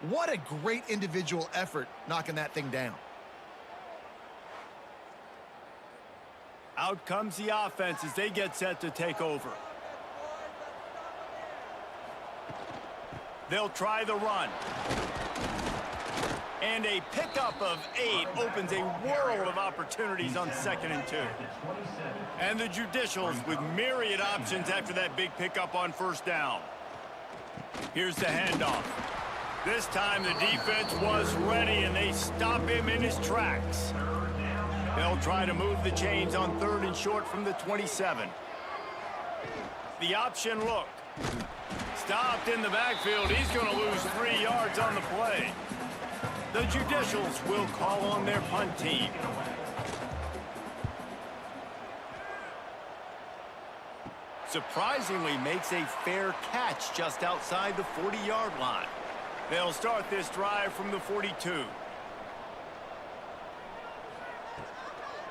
What a great individual effort knocking that thing down. Out comes the offense as they get set to take over. They'll try the run. And a pickup of 8 opens a world of opportunities on 2nd and 2. And the Judicials with myriad options after that big pickup on 1st down. Here's the handoff. This time the defense was ready and they stop him in his tracks. They'll try to move the chains on 3rd and short from the 27. The option look. Stopped in the backfield. He's going to lose 3 yards on the play. The Judicials will call on their punt team. Surprisingly makes a fair catch just outside the 40-yard line. They'll start this drive from the 42.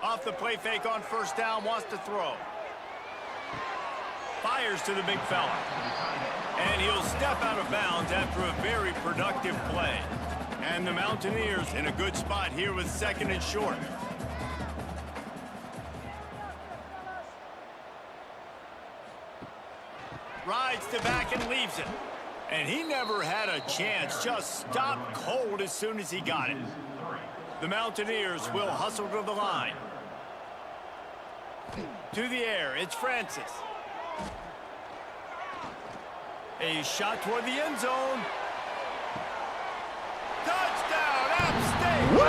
Off the play fake on 1st down, wants to throw. Fires to the big fella. And he'll step out of bounds after a very productive play. And the Mountaineers in a good spot here with 2nd and short. Rides to back and leaves it. And he never had a chance, just stopped cold as soon as he got it. The Mountaineers will hustle to the line. To the air, it's Francis. A shot toward the end zone. Touchdown, App State! They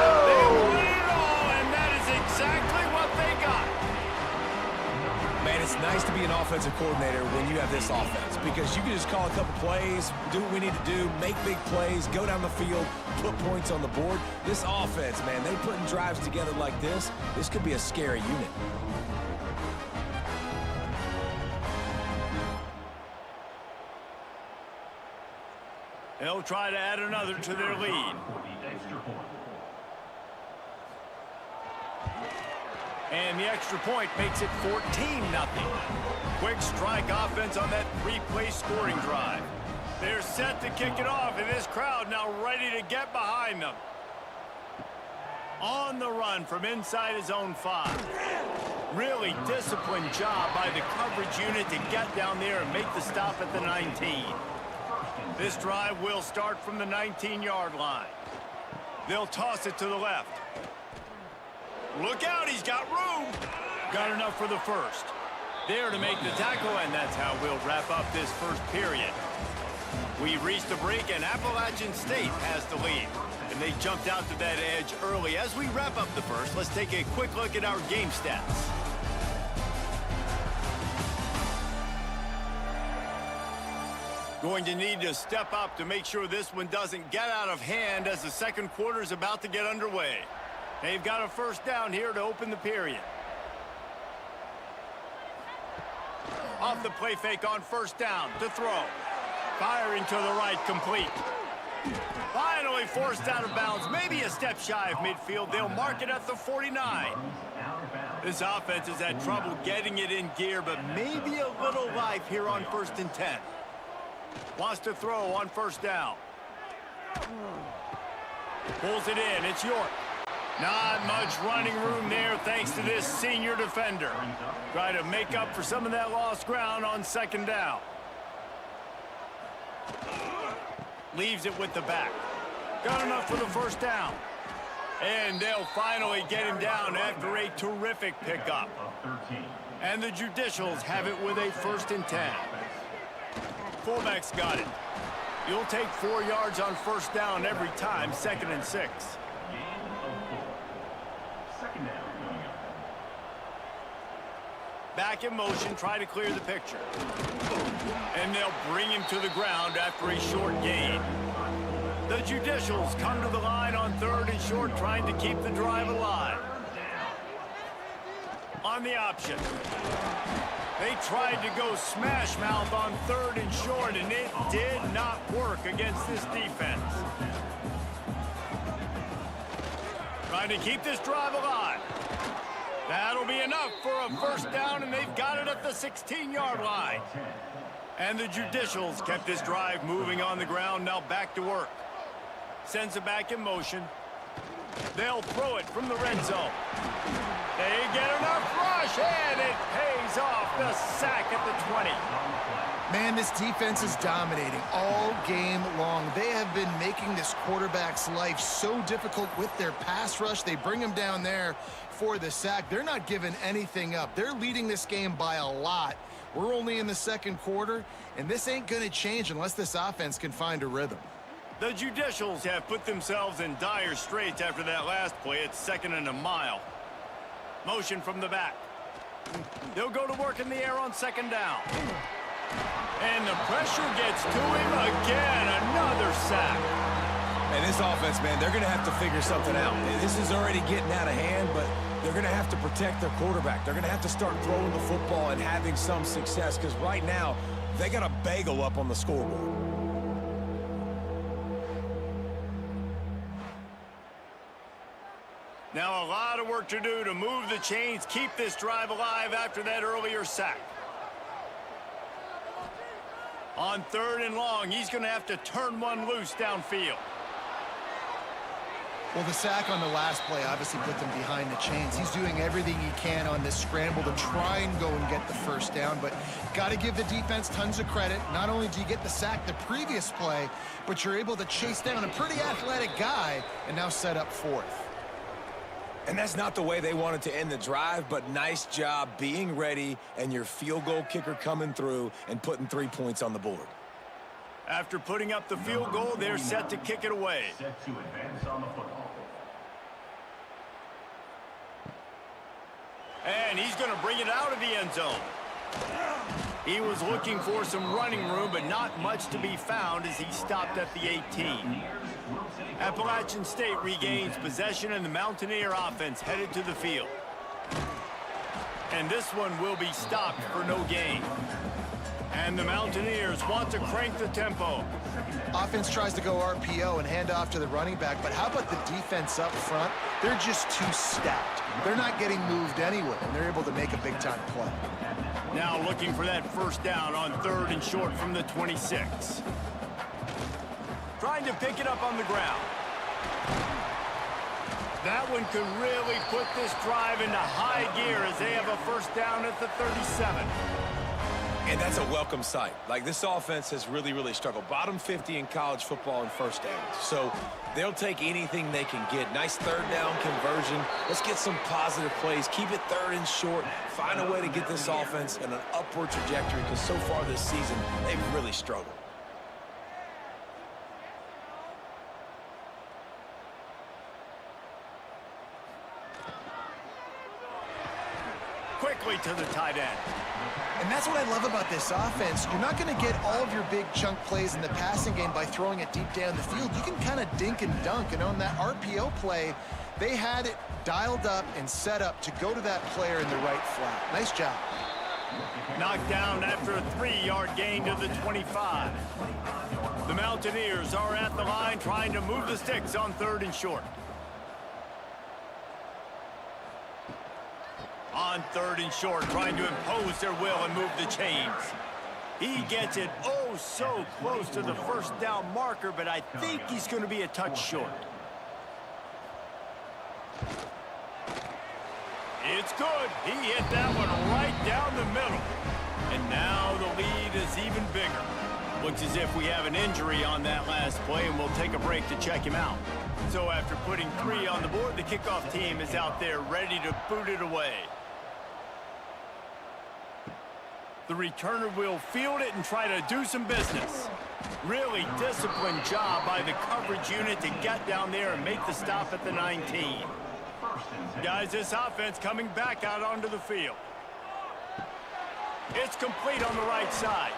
won it all, and that is exactly what they got. Man, it's nice to be an offensive coordinator when you have this offense because you can just call a couple plays, do what we need to do, make big plays, go down the field, put points on the board. This offense, man, they putting drives together like this could be a scary unit. They'll try to add another to their lead. And the extra point makes it 14-0. Quick strike offense on that 3-play scoring drive. They're set to kick it off, and this crowd now ready to get behind them. On the run from inside his own 5. Really disciplined job by the coverage unit to get down there and make the stop at the 19. This drive will start from the 19-yard line. They'll toss it to the left. Look out, he's got room. Got enough for the first. There to make the tackle, and that's how we'll wrap up this first period. We've reached a break, and Appalachian State has the lead. And they jumped out to that edge early. As we wrap up the first, let's take a quick look at our game stats. Going to need to step up to make sure this one doesn't get out of hand as the second quarter is about to get underway. They've got a 1st down here to open the period. Off the play fake on 1st down to throw. Firing to the right, complete. Finally forced out of bounds, maybe a step shy of midfield. They'll mark it at the 49. This offense has had trouble getting it in gear, but maybe a little life here on 1st and 10. Wants to throw on 1st down. Pulls it in, it's York. Not much running room there thanks to this senior defender. Try to make up for some of that lost ground on 2nd down. Leaves it with the back. Got enough for the 1st down. And they'll finally get him down after a terrific pickup. And the Judicials have it with a 1st and 10. Fullback's got it. You'll take 4 yards on 1st down every time, 2nd and 6. Back in motion, try to clear the picture. And they'll bring him to the ground after a short gain. The Judicials come to the line on 3rd and short, trying to keep the drive alive. On the option. They tried to go smash mouth on 3rd and short, and it did not work against this defense. Trying to keep this drive alive. That'll be enough for a 1st down, and they've got it at the 16-yard line. And the Judicials kept this drive moving on the ground, now back to work. Sends it back in motion. They'll throw it from the red zone. They get enough rush, and it pays off. The sack at the 20. Man, this defense is dominating all game long. They have been making this quarterback's life so difficult with their pass rush. They bring him down there for the sack. They're not giving anything up. They're leading this game by a lot. We're only in the second quarter, and this ain't going to change unless this offense can find a rhythm. The Judicials have put themselves in dire straits after that last play. It's 2nd and a mile. Motion from the back. They'll go to work in the air on 2nd down. And the pressure gets to him again. Another sack. And this offense, man, they're going to have to figure something out. This is already getting out of hand, but they're going to have to protect their quarterback. They're going to have to start throwing the football and having some success, because right now they got a bagel up on the scoreboard. Now a lot of work to do to move the chains, keep this drive alive after that earlier sack. On 3rd and long, he's going to have to turn one loose downfield. Well, the sack on the last play obviously put them behind the chains. He's doing everything he can on this scramble to try and go and get the first down, but got to give the defense tons of credit. Not only do you get the sack the previous play, but you're able to chase down a pretty athletic guy and now set up 4th. And that's not the way they wanted to end the drive, but nice job being ready and your field goal kicker coming through and putting 3 points on the board. After putting up the field goal, they're set to kick it away. Set to advance on the football. And he's going to bring it out of the end zone. He was looking for some running room, but not much to be found as he stopped at the 18. Appalachian State regains possession, and the Mountaineer offense headed to the field. And this one will be stopped for no gain. And the Mountaineers want to crank the tempo. Offense tries to go RPO and hand off to the running back, but how about the defense up front? They're just too stacked. They're not getting moved anywhere, and they're able to make a big-time play. Now looking for that first down on 3rd and short from the 26. Trying to pick it up on the ground. That one could really put this drive into high gear as they have a first down at the 37. And that's a welcome sight. Like, this offense has really struggled. Bottom 50 in college football in first downs. So they'll take anything they can get. Nice 3rd down conversion. Let's get some positive plays. Keep it 3rd and short. Find a way to get this offense in an upward trajectory, because so far this season, they've really struggled. Quickly to the tight end. And that's what I love about this offense. You're not going to get all of your big chunk plays in the passing game by throwing it deep down the field. You can kind of dink and dunk, and on that RPO play, they had it dialed up and set up to go to that player in the right flat. Nice job. Knocked down after a 3-yard gain to the 25. The Mountaineers are at the line trying to move the sticks on 3rd and short. On 3rd and short, trying to impose their will and move the chains. He gets it oh so close to the first down marker, but I think he's going to be a touch short. It's good. He hit that one right down the middle. And now the lead is even bigger. Looks as if we have an injury on that last play, and we'll take a break to check him out. So after putting 3 on the board, the kickoff team is out there ready to boot it away. The returner will field it and try to do some business. Really disciplined job by the coverage unit to get down there and make the stop at the 19. Guys, this offense coming back out onto the field. It's complete on the right side.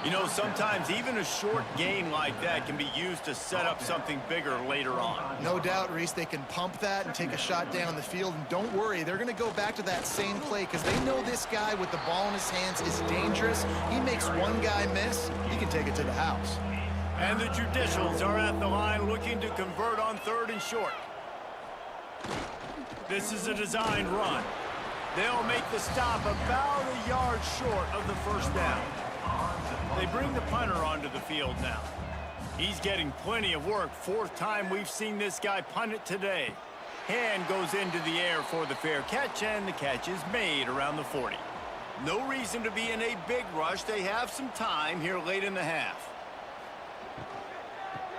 You know, sometimes even a short gain like that can be used to set up something bigger later on. No doubt, Reese, they can pump that and take a shot down the field. And don't worry, they're going to go back to that same play because they know this guy with the ball in his hands is dangerous. He makes one guy miss, he can take it to the house. And the Judicials are at the line looking to convert on 3rd and short. This is a designed run. They'll make the stop about a yard short of the first down. They bring the punter onto the field now. He's getting plenty of work. Fourth time we've seen this guy punt it today. Hand goes into the air for the fair catch, and the catch is made around the 40. No reason to be in a big rush. They have some time here late in the half.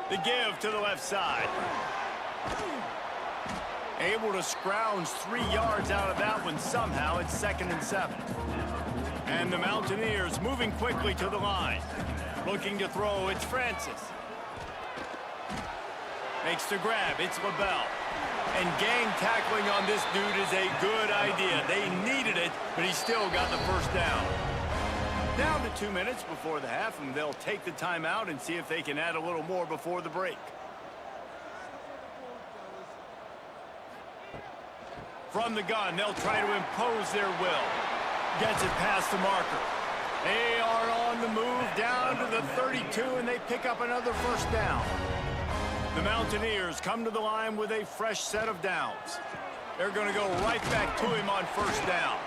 The give to the left side. Able to scrounge 3 yards out of that one somehow. It's 2nd and 7. And the Mountaineers moving quickly to the line. Looking to throw, it's Francis. Makes the grab, it's LaBelle. And gang tackling on this dude is a good idea. They needed it, but he still got the first down. Down to 2 minutes before the half, and they'll take the timeout and see if they can add a little more before the break. From the gun, they'll try to impose their will. Gets it past the marker. They are on the move down to the 32, and they pick up another first down. The Mountaineers come to the line with a fresh set of downs. They're going to go right back to him on first down.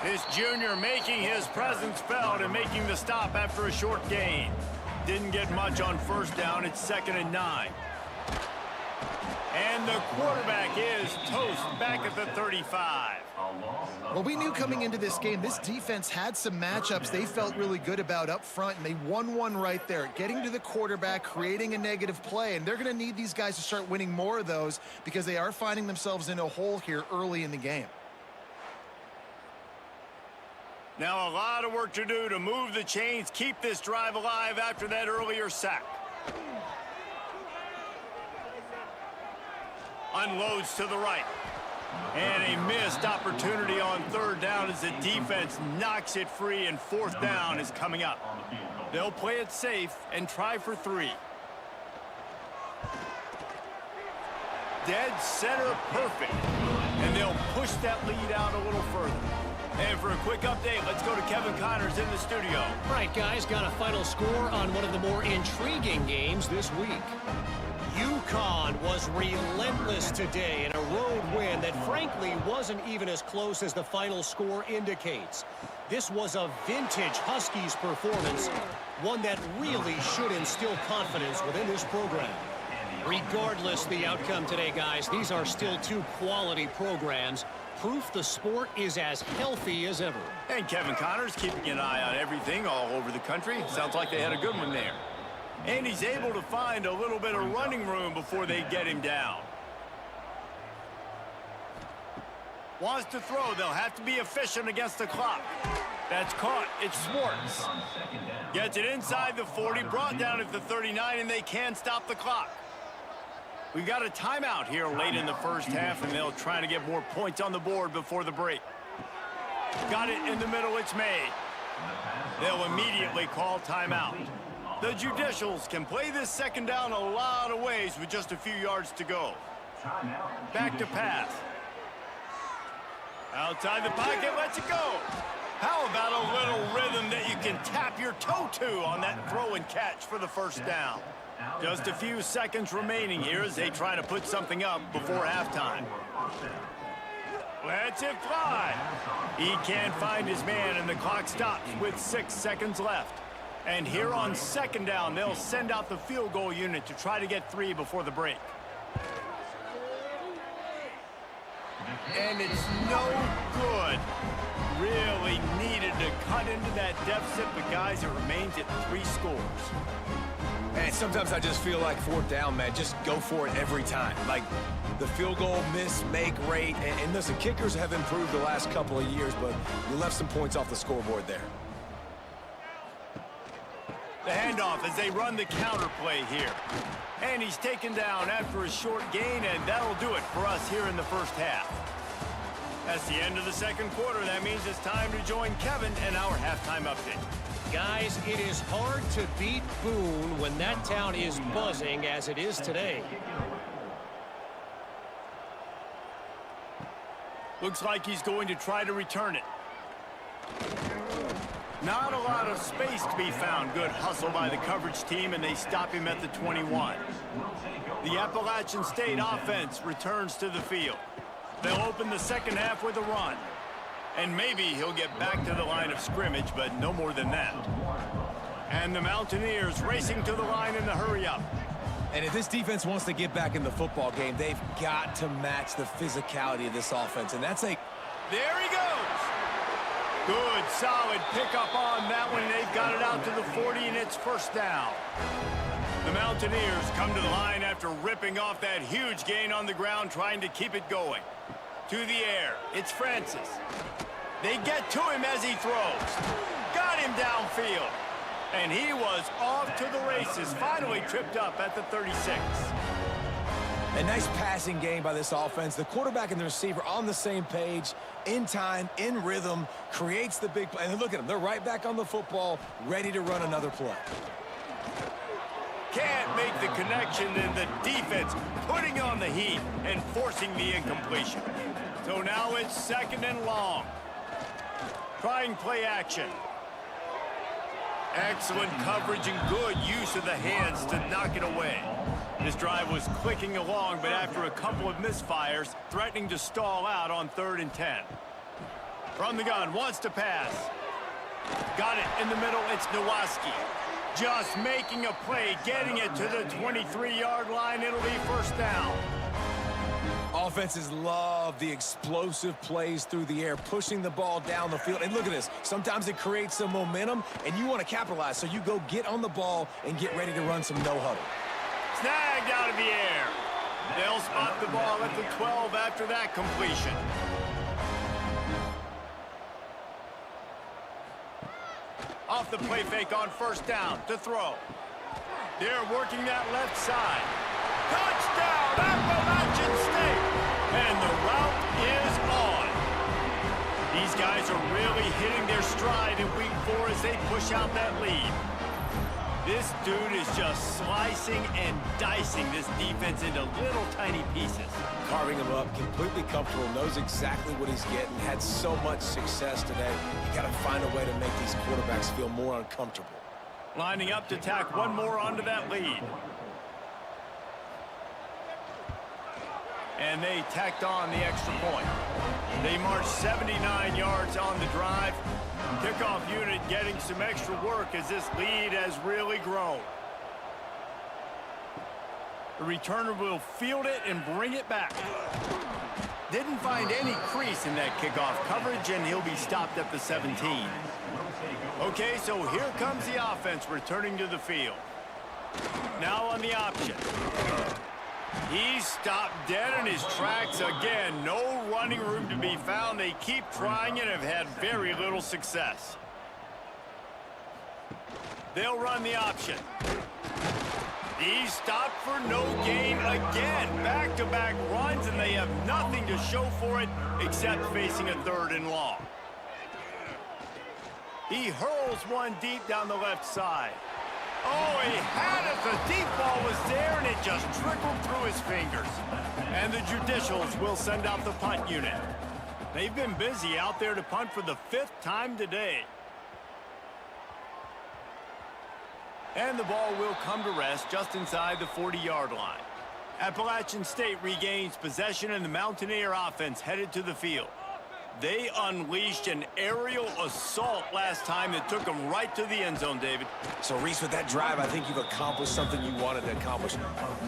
This junior making his presence felt and making the stop after a short gain. Didn't get much on first down. It's 2nd and 9. And the quarterback is toast back at the 35. Well, we knew coming into this game, this defense had some matchups they felt really good about up front, and they won one right there, getting to the quarterback, creating a negative play, and they're going to need these guys to start winning more of those because they are finding themselves in a hole here early in the game. Now a lot of work to do to move the chains, keep this drive alive after that earlier sack. Unloads to the right. And a missed opportunity on third down as the defense knocks it free, and fourth down is coming up. They'll play it safe and try for 3. Dead center perfect. And they'll push that lead out a little further. And for a quick update, let's go to Kevin Connors in the studio. All right, guys, got a final score on one of the more intriguing games this week. UConn was relentless today in a road win that frankly wasn't even as close as the final score indicates. This was a vintage Huskies performance, one that really should instill confidence within this program. Regardless the outcome today, guys, these are still 2 quality programs. Proof the sport is as healthy as ever. And Kevin Connors keeping an eye on everything all over the country. Sounds like they had a good one there. And he's able to find a little bit of running room before they get him down. Wants to throw. They'll have to be efficient against the clock. That's caught. It's Swartz. Gets it inside the 40, brought down at the 39, and they can stop the clock. We've got a timeout here late in the first half, and they'll try to get more points on the board before the break. Got it in the middle. It's made. They'll immediately call timeout. The Judicials can play this second down a lot of ways with just a few yards to go. Back to pass. Outside the pocket, lets it go. How about a little rhythm that you can tap your toe to on that throw and catch for the first down? Just a few seconds remaining here as they try to put something up before halftime. Lets it fly. He can't find his man, and the clock stops with 6 seconds left. And here on second down, they'll send out the field goal unit to try to get 3 before the break. And it's no good. Really needed to cut into that deficit, but guys, it remains at 3 scores. And sometimes I just feel like fourth down, man, just go for it every time. Like the field goal miss-make rate. And listen, kickers have improved the last couple of years, but you left some points off the scoreboard there. The handoff as they run the counter play here. And he's taken down after a short gain, and that'll do it for us here in the first half. That's the end of the second quarter. That means it's time to join Kevin in our halftime update. Guys, it is hard to beat Boone when that town is buzzing as it is today. Looks like he's going to try to return it. Not a lot of space to be found. Good hustle by the coverage team, and they stop him at the 21. The Appalachian State offense returns to the field. They'll open the second half with a run. And maybe he'll get back to the line of scrimmage, but no more than that. And the Mountaineers racing to the line in the hurry-up. And if this defense wants to get back in the football game, they've got to match the physicality of this offense. And that's a... There he goes. Good, solid pickup on that one. They've got it out to the 40, and it's first down. The Mountaineers come to the line after ripping off that huge gain on the ground, trying to keep it going. To the air, it's Francis. They get to him as he throws. Got him downfield. And he was off to the races, finally tripped up at the 36. A nice passing game by this offense. The quarterback and the receiver on the same page, in time, in rhythm, creates the big play. And look at them. They're right back on the football, ready to run another play. Can't make the connection, and the defense putting on the heat and forcing the incompletion. So now it's second and long. Trying play action. Excellent coverage and good use of the hands to knock it away. This drive was clicking along, but after a couple of misfires, threatening to stall out on 3rd and 10. From the gun, wants to pass. Got it in the middle, it's Nowaski. Just making a play, getting it to the 23-yard line. It'll be first down. Offenses love the explosive plays through the air, pushing the ball down the field. And look at this. Sometimes it creates some momentum, and you want to capitalize. So you go get on the ball and get ready to run some no-huddle. Snagged out of the air. They'll spot the ball at the 12 after that completion. Off the play fake on first down to throw. They're working that left side. Touchdown, Appalachian State! And the route is on. These guys are really hitting their stride in week 4 as they push out that lead. This dude is just slicing and dicing this defense into little tiny pieces. Carving him up, completely comfortable, knows exactly what he's getting, had so much success today. You got to find a way to make these quarterbacks feel more uncomfortable. Lining up to tack one more onto that lead. And they tacked on the extra point. They marched 79 yards on the drive. Kickoff unit getting some extra work as this lead has really grown. The returner will field it and bring it back. Didn't find any crease in that kickoff coverage, and he'll be stopped at the 17. Okay, so here comes the offense returning to the field. Now on the option. He's stopped dead in his tracks again. No running room to be found. They keep trying and have had very little success. They'll run the option. He's stopped for no gain again. Back-to-back runs, and they have nothing to show for it except facing a 3rd and long. He hurls one deep down the left side. Oh, he had it. The deep ball was there, and it just trickled through his fingers. And the Judicials will send out the punt unit. They've been busy out there to punt for the 5th time today. And the ball will come to rest just inside the 40-yard line. Appalachian State regains possession, and the Mountaineer offense headed to the field. They unleashed an aerial assault last time that took them right to the end zone, David. So, Reese, with that drive, I think you've accomplished something you wanted to accomplish.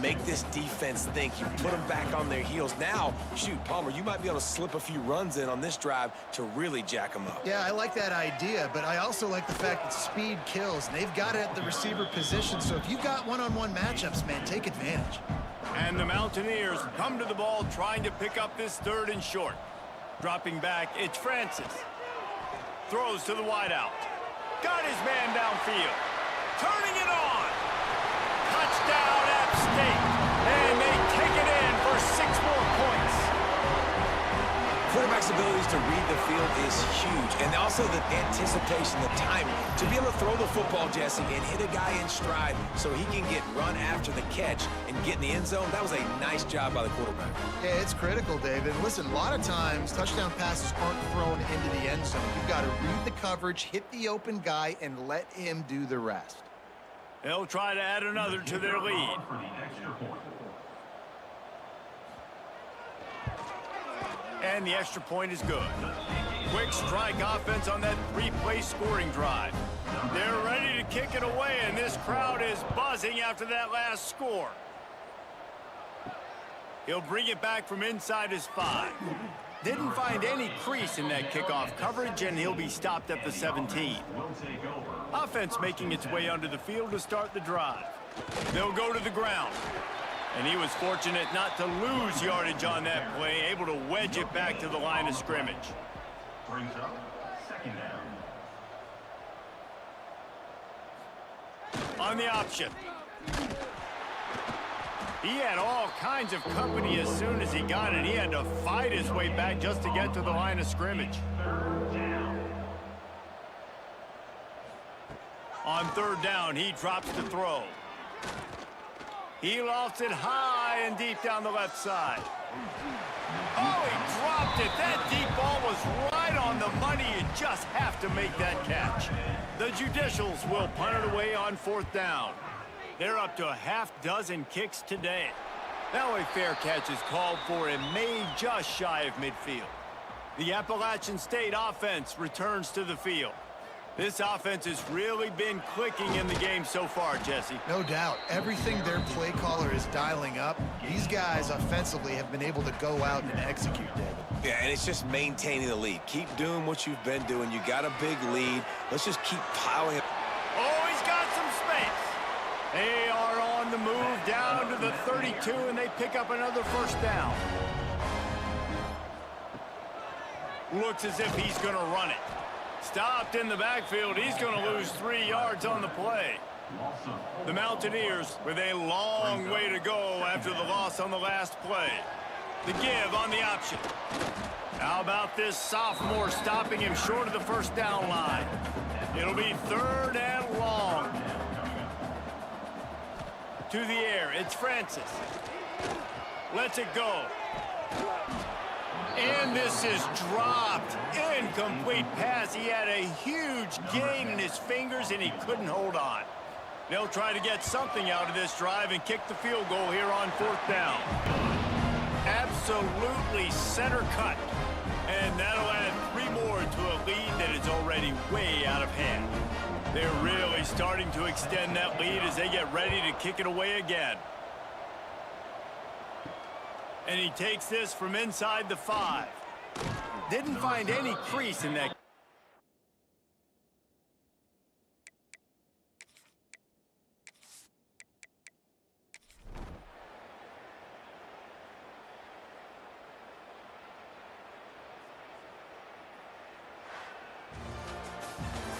Make this defense think. You put them back on their heels. Now, shoot, Palmer, you might be able to slip a few runs in on this drive to really jack them up. Yeah, I like that idea, but I also like the fact that speed kills. They've got it at the receiver position, so if you've got one-on-one matchups, man, take advantage. And the Mountaineers come to the ball trying to pick up this 3rd and short. Dropping back, it's Francis. Throws to the wideout. Got his man downfield. Turning it on. Touchdown, App State. And they take it in for 6 more points. Quarterback's abilities to read the field is huge. And also the anticipation, the timing. To be able to throw the football, Jesse, and hit a guy in stride so he can get run after the catch and get in the end zone, that was a nice job by the quarterback. Yeah, it's critical, David. Listen, a lot of times touchdown passes aren't thrown into the end zone. You've got to read the coverage, hit the open guy, and let him do the rest. They'll try to add another to their lead. And the extra point is good. Quick strike offense on that 3-play scoring drive. They're ready to kick it away, and this crowd is buzzing after that last score. He'll bring it back from inside his 5. Didn't find any crease in that kickoff coverage, and he'll be stopped at the 17. Offense making its way under the field to start the drive. They'll go to the ground. And he was fortunate not to lose yardage on that play, able to wedge it back to the line of scrimmage. Brings up second down. On the option. He had all kinds of company as soon as he got it. He had to fight his way back just to get to the line of scrimmage. On third down, he drops to throw. He lofts it high and deep down the left side. Oh, he dropped it. That deep ball was right on the money. You just have to make that catch. The Judicials will punt it away on fourth down. They're up to a half-dozen kicks today. Now a fair catch is called for and made just shy of midfield. The Appalachian State offense returns to the field. This offense has really been clicking in the game so far, Jesse. No doubt. Everything their play caller is dialing up, these guys offensively have been able to go out and execute, David. Yeah, and it's just maintaining the lead. Keep doing what you've been doing. You got a big lead. Let's just keep piling it. Oh, he's got some space. They are on the move down to the 32, and they pick up another first down. Looks as if he's going to run it. Stopped in the backfield. He's going to lose 3 yards on the play. The Mountaineers with a long way to go after the loss on the last play. The give on the option. How about this sophomore stopping him short of the first down line? It'll be third and long. To the air, it's Francis. Lets it go. And this is dropped. Incomplete pass. He had a huge gain in his fingers, and he couldn't hold on. They'll try to get something out of this drive and kick the field goal here on fourth down. Absolutely center cut. And that'll add 3 more to a lead that is already way out of hand. They're really starting to extend that lead as they get ready to kick it away again. And he takes this from inside the 5. Didn't find any crease in that.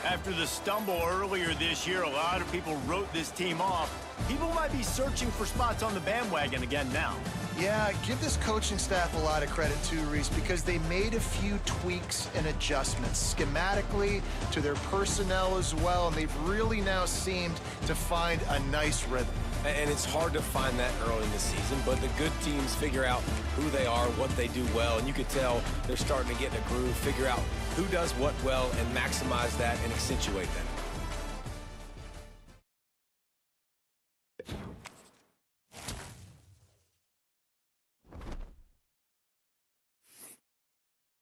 After the stumble earlier this year, a lot of people wrote this team off. People might be searching for spots on the bandwagon again now. Yeah, give this coaching staff a lot of credit too, Reese, because they made a few tweaks and adjustments schematically to their personnel as well, and they've really now seemed to find a nice rhythm. And it's hard to find that early in the season, but the good teams figure out who they are, what they do well, and you could tell they're starting to get in a groove, figure out who does what well, and maximize that and accentuate that.